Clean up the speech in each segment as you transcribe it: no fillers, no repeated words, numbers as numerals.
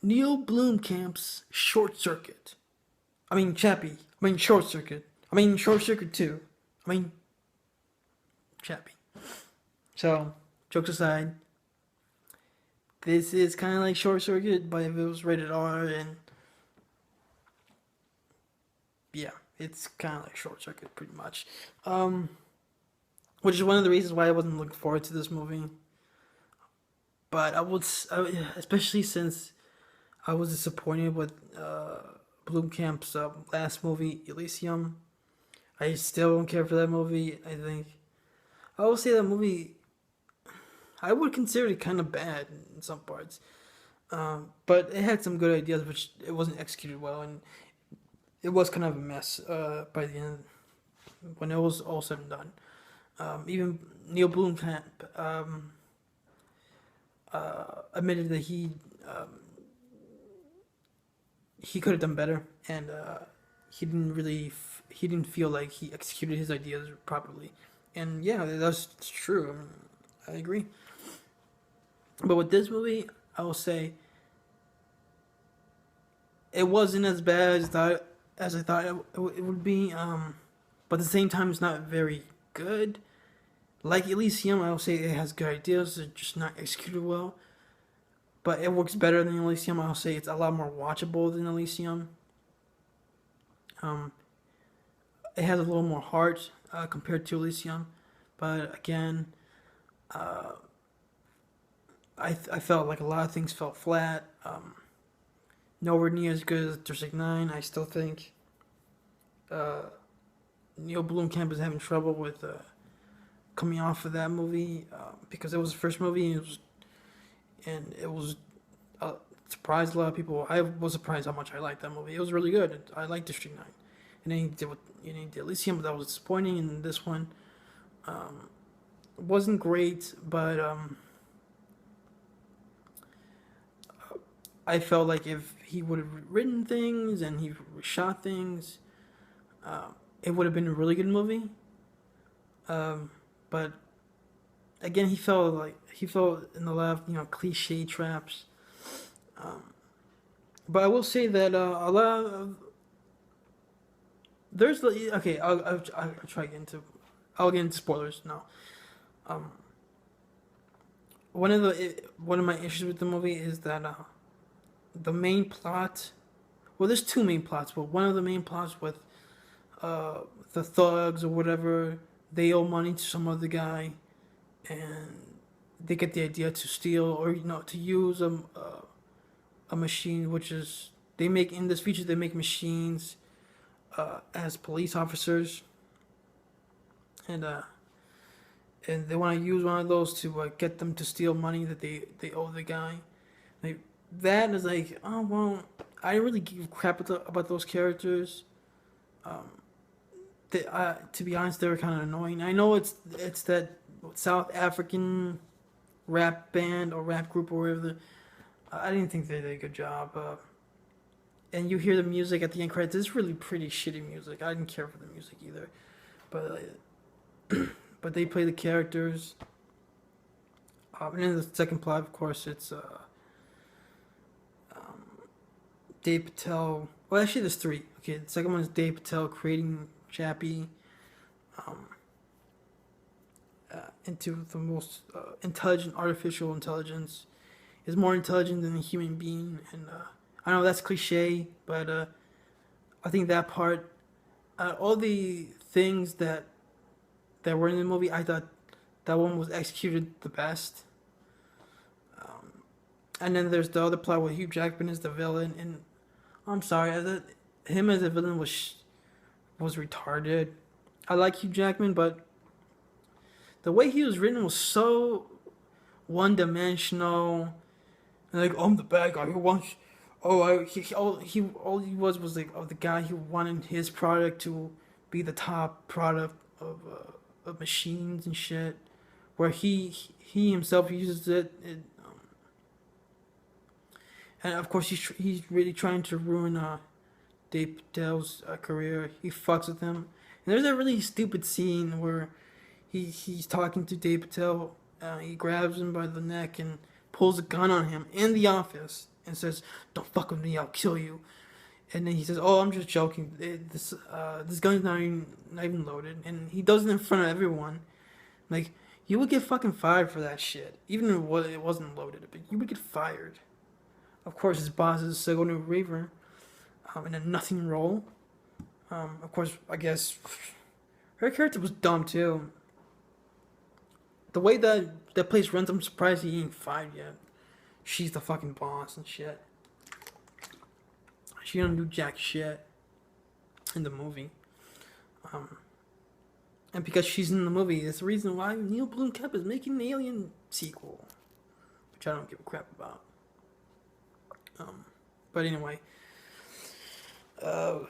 Neil Bloomkamp's Short Circuit. I mean Chappie. I mean Short Circuit. I mean Short Circuit 2. I mean Chappie. So, jokes aside, this is kind of like Short Circuit, but if it was rated R, and yeah, it's kind of like Short Circuit pretty much. Um, which is one of the reasons why I wasn't looking forward to this movie. But especially since I was disappointed with Bloomkamp's last movie, Elysium. I still don't care for that movie. I will say that movie, I would consider it kind of bad in some parts. But it had some good ideas, which it wasn't executed well, and it was kind of a mess by the end when it was all said and done. Even Neil Blomkamp admitted that he could have done better, and he didn't feel like he executed his ideas properly. And yeah, that's true. I mean, I agree. But with this movie, I will say it wasn't as bad as I thought it would be. But at the same time, it's not very good. Like Elysium, I will say it has good ideas, it's just not executed well. But it works better than Elysium. I'll say it's a lot more watchable than Elysium. Um, it has a little more heart compared to Elysium, but again, uh, I felt like a lot of things felt flat. Nowhere near as good as District 9. I still think uh, Neil Blomkamp is having trouble with coming off of that movie because it was the first movie, and it was surprised a lot of people. I was surprised how much I liked that movie. It was really good. I liked District 9. And then he did Elysium, but that was disappointing. And this one wasn't great, but I felt like if he would have written things and he shot things, it would have been a really good movie. But again, he fell in the left, cliche traps. But I will say that a lot of there's okay. I'll try to get into. I'll get into spoilers now. Um, one of my issues with the movie is that the main plot. Well, there's two main plots, but one of the main plots with the thugs or whatever, they owe money to some other guy, and they get the idea to steal or to use a machine, which is they make in this feature they make machines as police officers, and they want to use one of those to get them to steal money that they owe the guy. Like, that is like, oh well, I didn't really give a crap about those characters. Um, to be honest, they were kind of annoying. I know it's that South African rap band or rap group or whatever. I didn't think they did a good job. And you hear the music at the end credits. It's really pretty shitty music. I didn't care for the music either, but but they play the characters. And then the second plot, of course, it's um, Dave Patel. Well, actually, there's three. Okay, the second one is Dave Patel creating Chappie um, into the most intelligent artificial intelligence. Is more intelligent than a human being, and I know that's cliche, but I think that part, all the things that were in the movie, I thought that one was executed the best. And then there's the other plot where Hugh Jackman is the villain, and I'm sorry, him as a villain was retarded. I like Hugh Jackman, but the way he was written was so one dimensional. Like, oh, I'm the bad guy who wants. Oh, all he was like, oh, the guy who wanted his product to be the top product of machines and shit, where he himself uses it, and of course he's really trying to ruin Dave Patel's career. He fucks with him, and there's that really stupid scene where he's talking to Dave Patel. He grabs him by the neck and pulls a gun on him in the office, and says, "Don't fuck with me, I'll kill you." And then he says, "Oh, I'm just joking. This gun's not even loaded." And he does it in front of everyone. Like, you would get fucking fired for that shit, even if it wasn't loaded. But you would get fired. Of course, his boss is Sigourney Weaver, in a nothing role. Of course, I guess her character was dumb too. The way that place runs, I'm surprised he ain't fired yet. She's the fucking boss and shit. She don't do jack shit in the movie. And because she's in the movie, it's the reason why Neil Bloomkamp is making an Alien sequel, which I don't give a crap about. But anyway, yeah,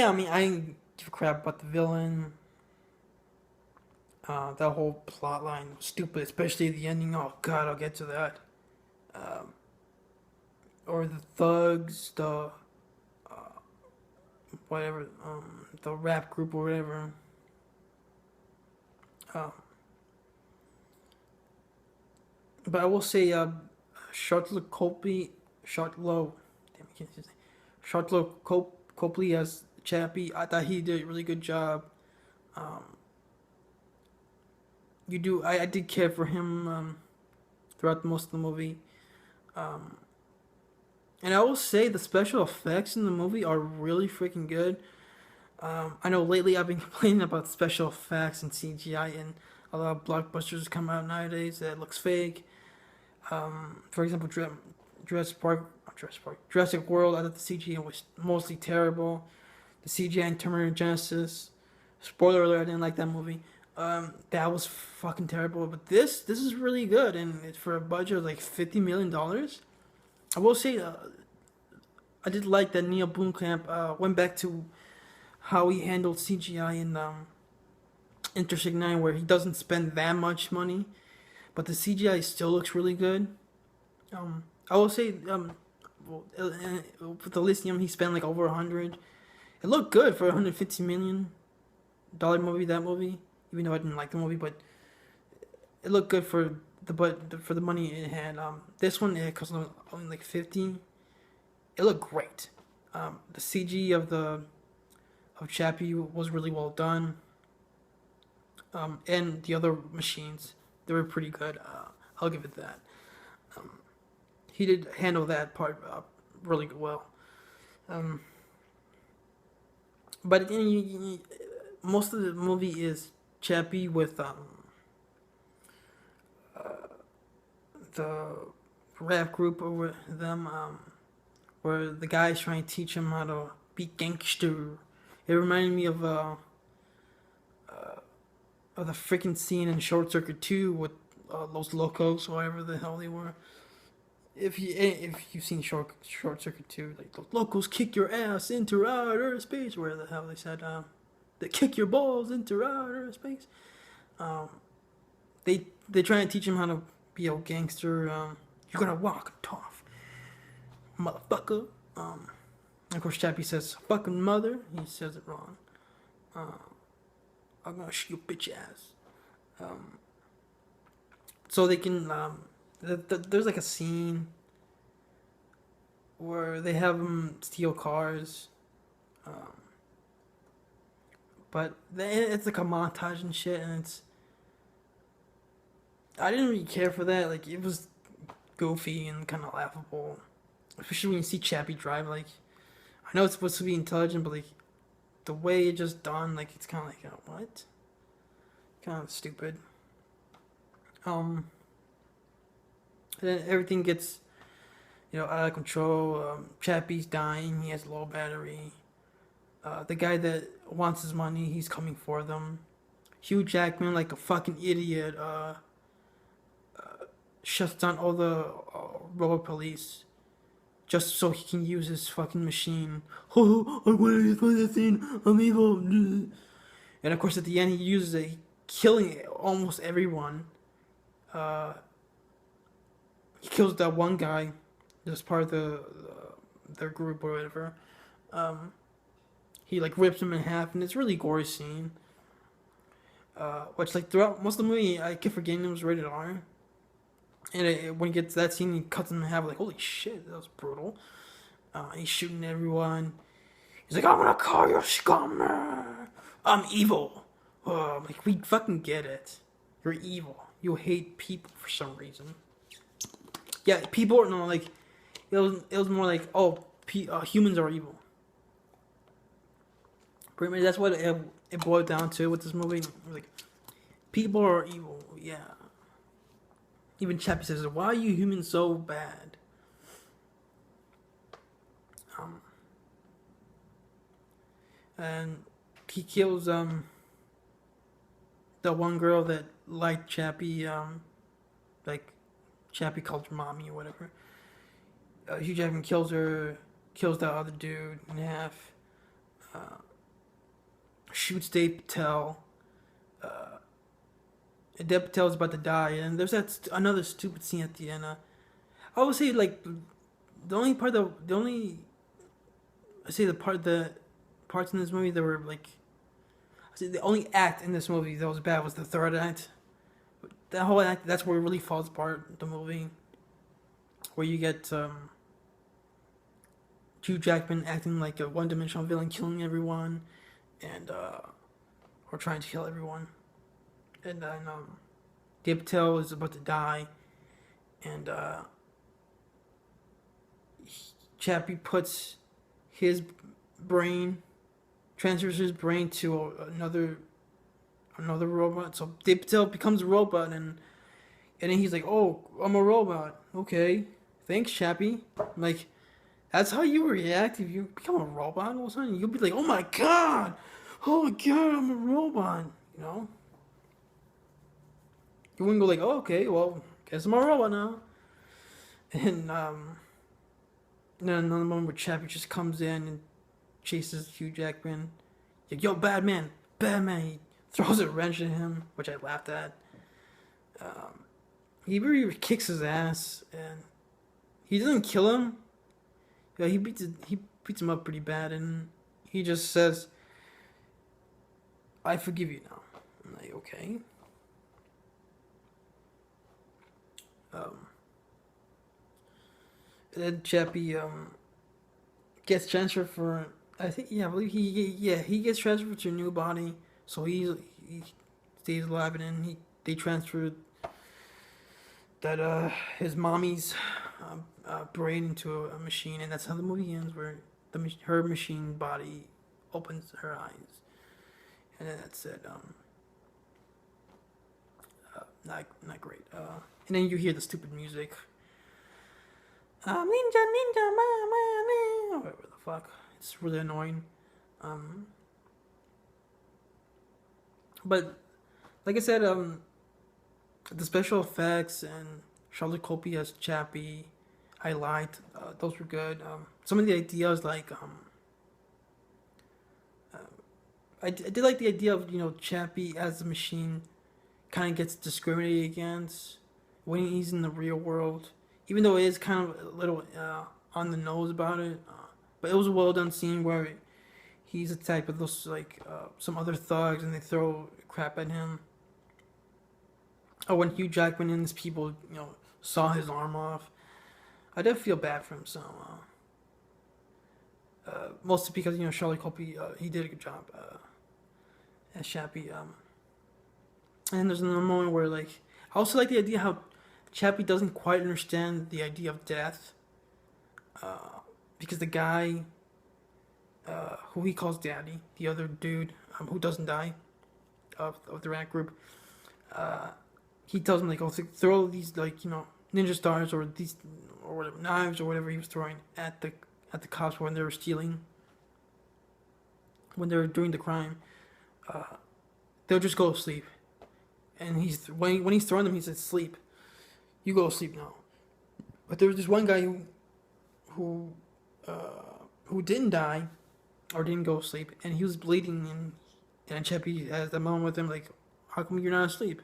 I mean, I give a crap about the villain. That whole plot line was stupid, especially the ending. Oh god, I'll get to that. Or the thugs, the whatever, the rap group or whatever. But I will say, Shartlo Copley, Shartlo, damn, I can't say his name. Shartlo Copley as Chappie. I thought he did a really good job. I did care for him throughout most of the movie. And I will say the special effects in the movie are really freaking good. I know lately I've been complaining about special effects and CGI, and a lot of blockbusters come out nowadays that looks fake. For example, Jurassic World, I thought the CGI was mostly terrible. The CGI in Terminator Genesis, spoiler alert, I didn't like that movie. That was fucking terrible. But this is really good, and it's for a budget of like $50 million. I will say, I did like that Neil Bloomkamp went back to how he handled CGI in Intersect 9, where he doesn't spend that much money, but the CGI still looks really good. I will say, with Elysium, he spent like over 100. It looked good for $150 million movie. That movie, even though I didn't like the movie, but it looked good for the money it had. This one, it cost only like 50. It looked great. The CG of Chappie was really well done. And the other machines, they were pretty good. I'll give it that. He did handle that part really well. But most of the movie is Chappie with the rap group over them, where the guy's trying to teach him how to be gangster. It reminded me of the freaking scene in Short Circuit 2 with Los Locos, whatever the hell they were. If you've seen Short Circuit 2, like, those locals kick your ass into outer space, where the hell they said, they kick your balls into outer space. They try to teach him how to be a gangster. You're gonna walk tough, motherfucker. Of course, Chappie says, "Fucking mother." He says it wrong. I'm gonna shoot your bitch ass. So they can. There's like a scene where they have them steal cars. But it's like a montage and shit, and I didn't really care for that. Like, it was goofy and kind of laughable, especially when you see Chappie drive. Like, I know it's supposed to be intelligent, but like the way it's just done, like, it's kind of like, what? Kind of stupid. And then everything gets, out of control. Chappie's dying. He has low battery. The guy that wants his money, he's coming for them. Hugh Jackman, like a fucking idiot, shuts down all the robot police just so he can use his fucking machine. Oh, I want to use my thing. I'm evil. And of course, at the end, he uses it, killing almost everyone. He kills that one guy that's part of their group or whatever. He like rips him in half, and it's a really gory scene. Which, like, throughout most of the movie, I kept forgetting it was rated R. when he gets to that scene, he cuts him in half. Like, holy shit, that was brutal. He's shooting everyone. He's like, I'm gonna call you scum. I'm evil. Like, we fucking get it. You're evil. You hate people for some reason. Yeah, people are no like. It was more like, oh, humans are evil. Pretty much that's what it boiled down to with this movie. Like, people are evil. Yeah. Even Chappie says, "Why are you humans so bad?" And he kills the one girl that liked Chappie, like Chappie called her mommy or whatever. Hugh Jackman kills her, kills that other dude in half, shoots Dave Patel. Dave Patel's about to die, and there's another stupid scene at the end. I would say like the only part that the only I say the parts in this movie that were like I say the only act in this movie that was bad was the third act. That whole act, that's where it really falls apart. The movie where you get Hugh Jackman acting like a one-dimensional villain, killing everyone, and or trying to kill everyone, and then Dave Patel is about to die, and Chappie puts his brain, transfers his brain to another robot. So Dave Patel becomes a robot, and then he's like, "Oh, I'm a robot. Okay, thanks, Chappie." Like, that's how you react if you become a robot all of a sudden. You'll be like, "Oh my god, I'm a robot." You know. You wouldn't go like, "Oh, okay, well, guess I'm a robot now." And then another moment where Chappie just comes in and chases Hugh Jackman. Like, yo, Batman. He throws a wrench at him, which I laughed at. He really kicks his ass, and he doesn't kill him. Yeah, he beats him up pretty bad, and he just says, "I forgive you now." I'm like, okay. And then Chappie gets transferred for I think I believe he gets transferred to a new body, so he stays alive, and then they transferred that his mommy's brain into a machine, and that's how the movie ends, where her machine body opens her eyes, and then that's it. Not great. And then you hear the stupid music. Ninja, mama, whatever the fuck. It's really annoying. But like I said, the special effects and Shartlo Copley as Chappie, I liked. Those were good. Some of the ideas, like I did like the idea of Chappie as a machine, kind of gets discriminated against when he's in the real world, even though it is kind of a little on the nose about it. But it was a well done scene where he's attacked with those like some other thugs, and they throw crap at him. Oh, when Hugh Jackman and his people, saw his arm off, I did feel bad for him. So, mostly because Shartlo Copley, he did a good job as Chappie. And there's another moment where like I also like the idea how Chappie doesn't quite understand the idea of death, because the guy who he calls Daddy, the other dude who doesn't die of the rat group, he tells him like, "Oh, throw these like ninja stars or these or whatever knives or whatever he was throwing at the cops when they were stealing, when they were doing the crime. They'll just go to sleep." And when he's throwing them, he says, "Sleep. You go to sleep now." But there was this one guy who didn't die or didn't go to sleep, and he was bleeding, and Chappie has the moment with him like, "How come you're not asleep?"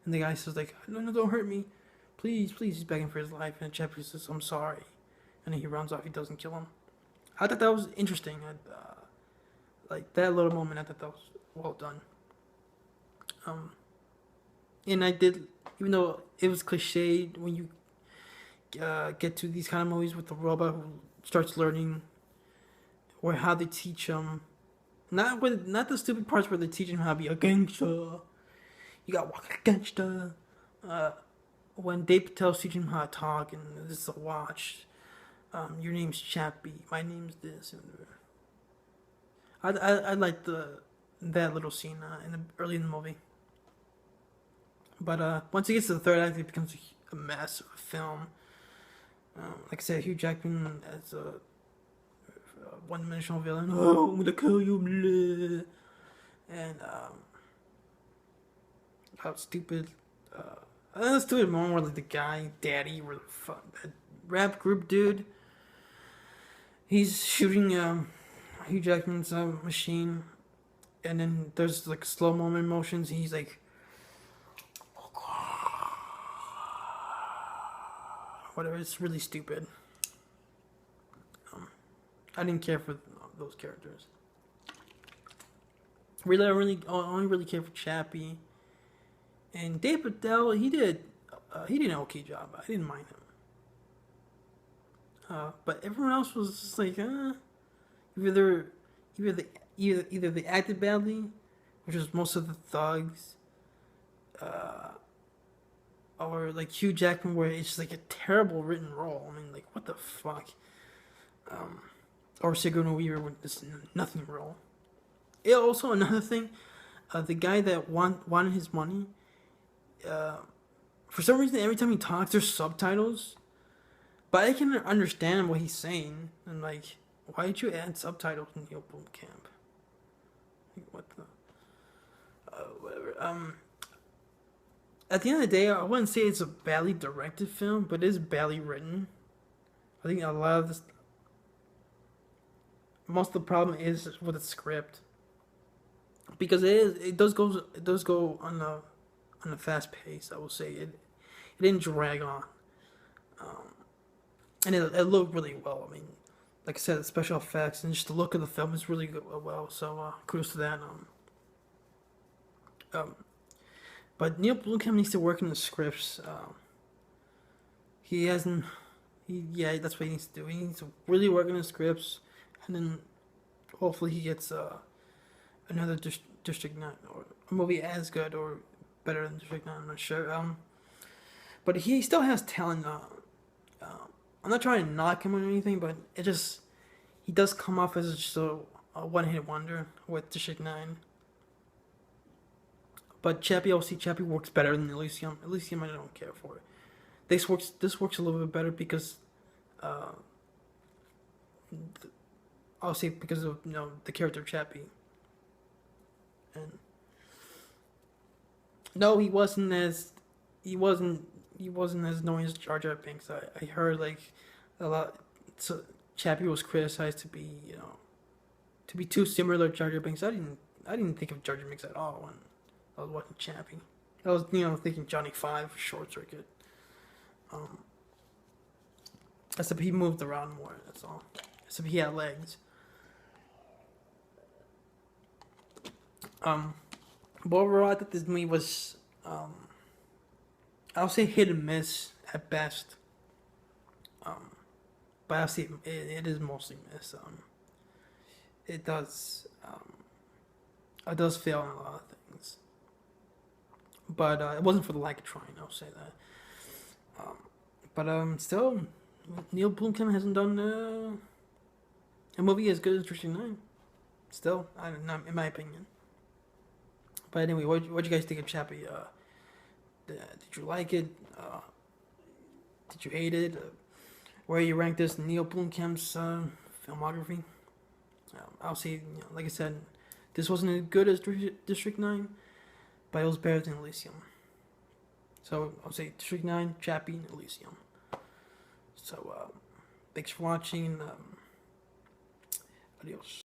And the guy says like, "No, don't hurt me, please." He's begging for his life, and Chappie says, "I'm sorry," and then he runs off. He doesn't kill him. I thought that was interesting. Like that little moment, I thought that was well done. And I did, even though it was cliched when you get to these kind of movies with the robot who starts learning, or how they teach him. Not the stupid parts where they teach him how to be a gangster. You got walk like a gangster. Uh, when Dave Patel's teaching him how to talk, and this is a watch. Your name's Chappie. My name's this. I like that little scene early in the movie. But once it gets to the third act, it becomes a mess of a film. Like I said, Hugh Jackman as a one-dimensional villain. Oh, I'm gonna kill you, bleh. And how stupid. That stupid moment where like the guy, Daddy, where that rap group dude, he's shooting Hugh Jackman's machine, and then there's like slow moment motions. And he's like, whatever. It's really stupid. I didn't care for those characters. I only really care for Chappie. And Dave Patel, he did an okay job. I didn't mind him. But everyone else was just like, either they acted badly, which was most of the thugs, or like Hugh Jackman, where it's just like a terrible written role. I mean, like, what the fuck? Or Sigourney Weaver with this nothing role. Yeah, also another thing, the guy that wanted his money, for some reason, every time he talks, there's subtitles, but I can understand what he's saying. And like, why did you add subtitles in Neil Bloomkamp? Like, what the? Whatever. At the end of the day, I wouldn't say it's a badly directed film, but it is badly written. I think a lot of this, most of the problem is with the script, because it does go on a fast pace. I will say it didn't drag on, and it looked really well. I mean, like I said, the special effects and just the look of the film is really good, well. So kudos to that. But Neil Blomkamp needs to work in the scripts. He hasn't. Yeah, that's what he needs to do. He needs to really work in the scripts, and then hopefully he gets another District 9 or a movie as good or better than District 9. I'm not sure. But he still has talent. I'm not trying to knock him or anything, but he does come off as just a one-hit wonder with District 9. But Chappie works better than Elysium. Elysium I don't care for. This works a little bit better because I'll say because of the character Chappie. And no, he wasn't as annoying as Jar Jar Binks. I heard like a lot. So Chappie was criticized to be too similar to Jar Jar Binks. I didn't think of Jar Jar Binks at all when I was watching Chappie. I was thinking Johnny Five, Short Circuit. Except he moved around more. That's all. Except he had legs. But overall, I thought this movie was, I'll say hit and miss at best. But I'll say it is mostly miss. It does fail in a lot of things. But it wasn't for the lack of trying. I'll say that. But still, Neil Blomkamp hasn't done a movie as good as District 9. Still, in my opinion. But anyway, what you guys think of Chappie? Did you like it? Did you hate it? Where you rank this Neil Blomkamp's filmography? I'll say, like I said, this wasn't as good as District 9, but it was better than Elysium. So I'll say District 9, Chappie, and Elysium. So thanks for watching. Adios.